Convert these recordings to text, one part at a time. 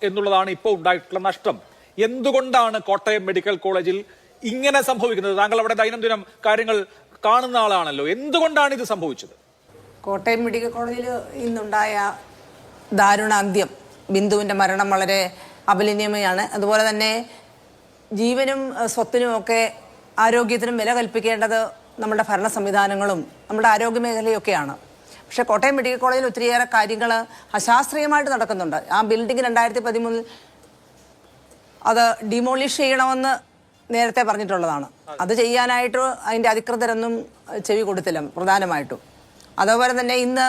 എന്നുള്ളതാണ് ഇപ്പോൾ ഉണ്ടായിട്ടുള്ള നഷ്ടം. എന്തുകൊണ്ടാണ് കോട്ടയം മെഡിക്കൽ കോളേജിൽ ഇങ്ങനെ സംഭവിക്കുന്നത്? താങ്കൾ അവിടെ ദൈനംദിനം കാര്യങ്ങൾ കാണുന്ന ആളാണല്ലോ. എന്തുകൊണ്ടാണ് ഇത് സംഭവിച്ചത്? കോട്ടയം മെഡിക്കൽ കോളേജിൽ ഇന്നുണ്ടായ ദാരുണാന്ത്യം, ബിന്ദുവിന്റെ മരണം വളരെ അപലപനീയമാണ്. അതുപോലെ തന്നെ ജീവനും സ്വത്തിനും ഒക്കെ ആരോഗ്യത്തിനും വില കൽപ്പിക്കേണ്ടത് നമ്മുടെ ഭരണ സംവിധാനങ്ങളും നമ്മുടെ ആരോഗ്യ മേഖലയൊക്കെയാണ്. പക്ഷേ കോട്ടയം മെഡിക്കൽ കോളേജിൽ ഒത്തിരിയേറെ കാര്യങ്ങൾ അശാസ്ത്രീയമായിട്ട് നടക്കുന്നുണ്ട്. ആ ബിൽഡിംഗ് 2013 അത് ഡിമോളിഷ് ചെയ്യണമെന്ന് നേരത്തെ പറഞ്ഞിട്ടുള്ളതാണ്. അത് ചെയ്യാനായിട്ട് അതിൻ്റെ അധികൃതരൊന്നും ചെവി കൊടുത്തില്ല പ്രധാനമായിട്ടും. അതുപോലെ തന്നെ ഇന്ന്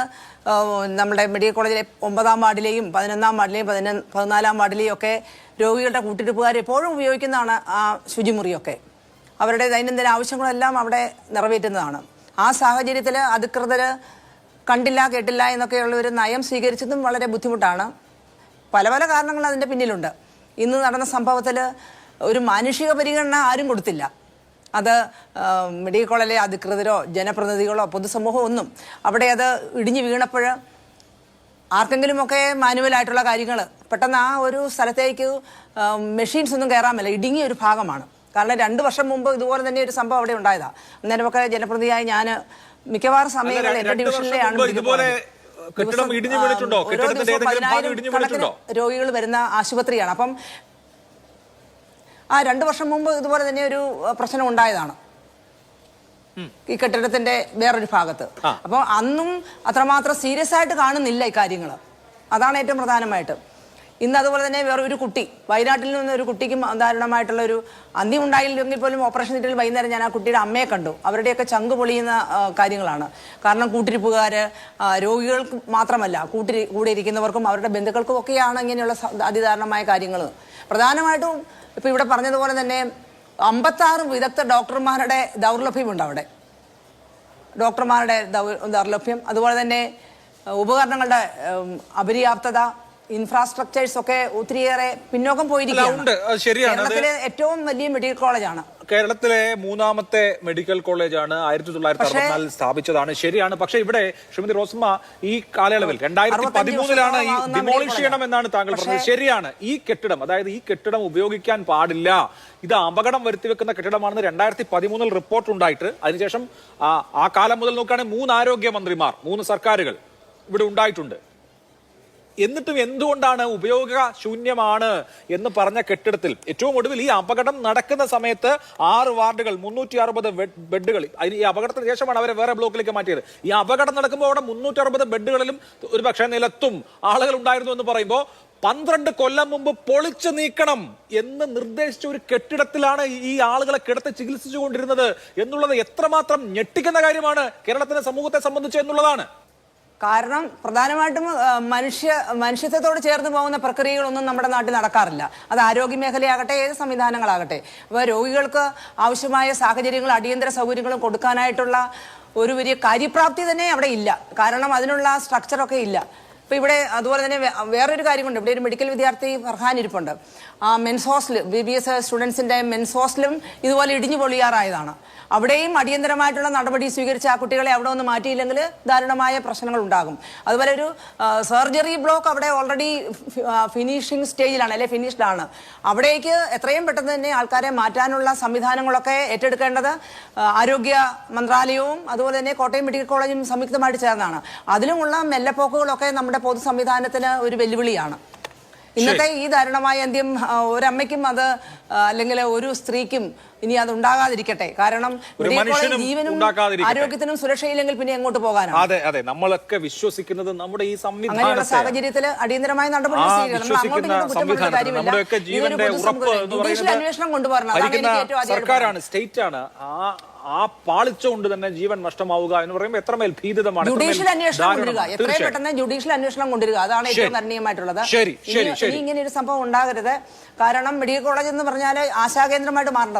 നമ്മുടെ മെഡിക്കൽ കോളേജിലെ 9-ാം വാർഡിലെയും 11-ാം വാർഡിലെയും 14-ാം വാർഡിലെയും ഒക്കെ രോഗികളുടെ കൂട്ടിരിപ്പുകാർ എപ്പോഴും ഉപയോഗിക്കുന്നതാണ് ആ ശുചിമുറിയൊക്കെ. അവരുടെ ദൈനംദിന ആവശ്യങ്ങളെല്ലാം അവിടെ നിറവേറ്റുന്നതാണ്. ആ സാഹചര്യത്തിൽ അധികൃതർ കണ്ടില്ല കേട്ടില്ല എന്നൊക്കെയുള്ള ഒരു നയം സ്വീകരിച്ചതും വളരെ ബുദ്ധിമുട്ടാണ്. പല പല കാരണങ്ങൾ അതിൻ്റെ പിന്നിലുണ്ട്. ഇന്ന് നടന്ന സംഭവത്തിൽ ഒരു മാനുഷിക പരിഗണന ആരും കൊടുത്തില്ല. അത് മെഡിക്കൽ കോളേജിലെ അധികൃതരോ ജനപ്രതിനിധികളോ പൊതുസമൂഹമോ ഒന്നും. അവിടെ അത് ഇടിഞ്ഞു വീണപ്പോൾ ആർക്കെങ്കിലുമൊക്കെ മാനുവലായിട്ടുള്ള കാര്യങ്ങൾ പെട്ടെന്ന് ആ ഒരു സ്ഥലത്തേക്ക് മെഷീൻസ് ഒന്നും കയറാൻ മേല, ഇടുങ്ങിയ ഒരു ഭാഗമാണ്. കാരണം 2 വർഷം മുമ്പ് ഇതുപോലെ തന്നെ ഒരു സംഭവം അവിടെ ഉണ്ടായതാണ്. അന്നേരമൊക്കെ ജനപ്രതിനിധിയായി ഞാൻ മിക്കവാറും സമയങ്ങളിൽ എൻ്റെ ഡിവിഷനിലെയാണ് രോഗികൾ വരുന്ന ആശുപത്രിയാണ്. അപ്പം ആ 2 വർഷം മുമ്പ് ഇതുപോലെ തന്നെ ഒരു പ്രശ്നം ഉണ്ടായതാണ് ഈ കെട്ടിടത്തിന്റെ വേറൊരു ഭാഗത്ത്. അപ്പോൾ അന്നും അത്രമാത്രം സീരിയസ് ആയിട്ട് കാണുന്നില്ല ഈ കാര്യങ്ങൾ. അതാണ് ഏറ്റവും പ്രധാനമായിട്ട്. ഇന്ന് അതുപോലെ തന്നെ വേറൊരു കുട്ടി, വയനാട്ടിൽ നിന്ന് ഒരു കുട്ടിക്കും ദാരുണമായിട്ടുള്ള ഒരു അന്ത്യം ഉണ്ടായില്ലെങ്കിൽ പോലും ഓപ്പറേഷൻ തിയേറ്ററിൽ വൈകുന്നേരം ഞാൻ ആ കുട്ടിയുടെ അമ്മയെ കണ്ടു. അവരുടെയൊക്കെ ചങ്ക് പൊളിയുന്ന കാര്യങ്ങളാണ്. കാരണം കൂട്ടിരിപ്പുകാർ രോഗികൾക്ക് മാത്രമല്ല കൂടെ ഇരിക്കുന്നവർക്കും അവരുടെ ബന്ധുക്കൾക്കും ഒക്കെയാണ് ഇങ്ങനെയുള്ള അതിദാരുണമായ കാര്യങ്ങൾ. പ്രധാനമായിട്ടും ഇപ്പം ഇവിടെ പറഞ്ഞതുപോലെ തന്നെ 56 വിദഗ്ധ ഡോക്ടർമാരുടെ ദൗർലഭ്യമുണ്ട് അവിടെ. ഡോക്ടർമാരുടെ ദൗർലഭ്യം, അതുപോലെ തന്നെ ഉപകരണങ്ങളുടെ അപര്യാപ്തത, ഇൻഫ്രാസ്ട്രക്ചേഴ്സ് ഒക്കെ ഒത്തിരിയേറെ പിന്നോക്കം പോയിരിക്കുകയാണ്. കേരളത്തിലെ ഏറ്റവും വലിയ മെഡിക്കൽ കോളേജാണ്. കേരളത്തിലെ 3ാമത്തെ മെഡിക്കൽ കോളേജാണ്. 1964 സ്ഥാപിച്ചതാണ്. ശരിയാണ്. പക്ഷെ ഇവിടെ ശ്രീമതി റോസമ്മ ഈ കാലയളവിൽ 2013 ഈ ഡിമോളിഷ് ചെയ്യണം എന്നാണ് താങ്കൾ പറഞ്ഞത്. ശരിയാണ്. ഈ കെട്ടിടം, അതായത് ഈ കെട്ടിടം ഉപയോഗിക്കാൻ പാടില്ല, ഇത് അപകടം വരുത്തിവെക്കുന്ന കെട്ടിടമാണെന്ന് 2013 റിപ്പോർട്ട് ഉണ്ടായിട്ട് അതിനുശേഷം ആ കാലം മുതൽ നോക്കുകയാണെങ്കിൽ 3 ആരോഗ്യമന്ത്രിമാർ, 3 സർക്കാരുകൾ ഇവിടെ ഉണ്ടായിട്ടുണ്ട്. എന്നിട്ടും എന്തുകൊണ്ടാണ് ഉപയോഗശൂന്യമാണ് എന്ന് പറഞ്ഞ കെട്ടിടത്തിൽ ഏറ്റവും ഒടുവിൽ ഈ അപകടം നടക്കുന്ന സമയത്ത് 6 വാർഡുകൾ 360 ബെഡുകൾ, ഈ അപകടത്തിന് ശേഷമാണ് അവരെ വേറെ ബ്ലോക്കിലേക്ക് മാറ്റിയത്. ഈ അപകടം നടക്കുമ്പോൾ അവിടെ 360 ബെഡുകളിലും ഒരു പക്ഷേ നിലത്തും ആളുകൾ ഉണ്ടായിരുന്നു എന്ന് പറയുമ്പോൾ 12 കൊല്ലം മുമ്പ് പൊളിച്ചു നീക്കണം എന്ന് നിർദ്ദേശിച്ച ഒരു കെട്ടിടത്തിലാണ് ഈ ആളുകളെ കിടത്തി ചികിത്സിച്ചുകൊണ്ടിരുന്നത് എന്നുള്ളത് എത്രമാത്രം ഞെട്ടിക്കുന്ന കാര്യമാണ് കേരളത്തിലെ സമൂഹത്തെ സംബന്ധിച്ച് എന്നുള്ളതാണ്. കാരണം പ്രധാനമായിട്ടും മനുഷ്യത്വത്തോട് ചേർന്ന് പോകുന്ന പ്രക്രിയകളൊന്നും നമ്മുടെ നാട്ടിൽ നടക്കാറില്ല. അത് ആരോഗ്യ മേഖലയാകട്ടെ ഏത് സംവിധാനങ്ങളാകട്ടെ. അപ്പോൾ രോഗികൾക്ക് ആവശ്യമായ സാഹചര്യങ്ങളും അടിയന്തര സൗകര്യങ്ങളും കൊടുക്കാനായിട്ടുള്ള ഒരു വലിയ കാര്യപ്രാപ്തി തന്നെ അവിടെ ഇല്ല. കാരണം അതിനുള്ള സ്ട്രക്ചറൊക്കെ ഇല്ല. ഇപ്പം ഇവിടെ അതുപോലെ തന്നെ വേറൊരു കാര്യമുണ്ട്. ഇവിടെ ഒരു മെഡിക്കൽ വിദ്യാർത്ഥി ഫർഹാൻ ഇരിപ്പുണ്ട്. മെൻസ് ഹോസ്റ്റൽ, BBS സ്റ്റുഡൻസിൻ്റെ മെൻസ് ഹോസ്റ്റലും ഇതുപോലെ ഇടിഞ്ഞു പൊളിയാറായതാണ്. അവിടെയും അടിയന്തരമായിട്ടുള്ള നടപടി സ്വീകരിച്ച് ആ കുട്ടികളെ അവിടെ ഒന്ന് മാറ്റിയില്ലെങ്കിൽ ദാരുണമായ പ്രശ്നങ്ങൾ ഉണ്ടാകും. അതുപോലെ ഒരു സർജറി ബ്ലോക്ക് അവിടെ ഓൾറെഡി ഫിനിഷിംഗ് സ്റ്റേജിലാണ്, അല്ലെ ഫിനിഷ്ഡ് ആണ്. അവിടേക്ക് എത്രയും പെട്ടെന്ന് തന്നെ ആൾക്കാരെ മാറ്റാനുള്ള സംവിധാനങ്ങളൊക്കെ ഏറ്റെടുക്കേണ്ടത് ആരോഗ്യ മന്ത്രാലയവും അതുപോലെ തന്നെ കോട്ടയം മെഡിക്കൽ കോളേജും സംയുക്തമായിട്ട് ചേർന്നാണ്. അതിലുമുള്ള മെല്ലപ്പോക്കുകളൊക്കെ നമ്മുടെ പൊതു സംവിധാനത്തിന് ഒരു വെല്ലുവിളിയാണ്. ഇന്നത്തെ ഈ ദാരുണമായ അന്ത്യം ഒരമ്മയ്ക്കും അത് അല്ലെങ്കിൽ ഒരു സ്ത്രീക്കും ഇനി അത് ഉണ്ടാകാതിരിക്കട്ടെ. കാരണം ജീവനും ആരോഗ്യത്തിനും സുരക്ഷയില്ലെങ്കിൽ പിന്നെ എങ്ങോട്ട് പോകാനാണ്? അതെ അതെ, നമ്മളൊക്കെ വിശ്വസിക്കുന്നത് നമ്മുടെ ഈ അങ്ങനെയുള്ള സാഹചര്യത്തിൽ അടിയന്തരമായ നടപടി ജുഡീഷ്യൽ അന്വേഷണം കൊണ്ടുവരണം. സർക്കാരാണ്, സ്റ്റേറ്റ് ആണ്. ആ പാളിച്ച കൊണ്ട് തന്നെ ജീവൻ നഷ്ടമാവുക എന്ന് പറയുമ്പോൾ എത്രമേൽ ഭീതിതമാണ്. ജുഡീഷ്യൽ അന്വേഷണം കൊണ്ടുവരിക, എത്രയും പെട്ടെന്ന് ജുഡീഷ്യൽ അന്വേഷണം കൊണ്ടുവരിക, അതാണ് ഏറ്റവും കരണീയമായിട്ടുള്ളത്. ഇനി ഇങ്ങനെ ഒരു സംഭവം ഉണ്ടാകരുത്. കാരണം മെഡിക്കൽ കോളേജ് എന്ന് പറഞ്ഞാൽ ആശാകേന്ദ്രമായിട്ട് മാറേണ്ടതാണ്.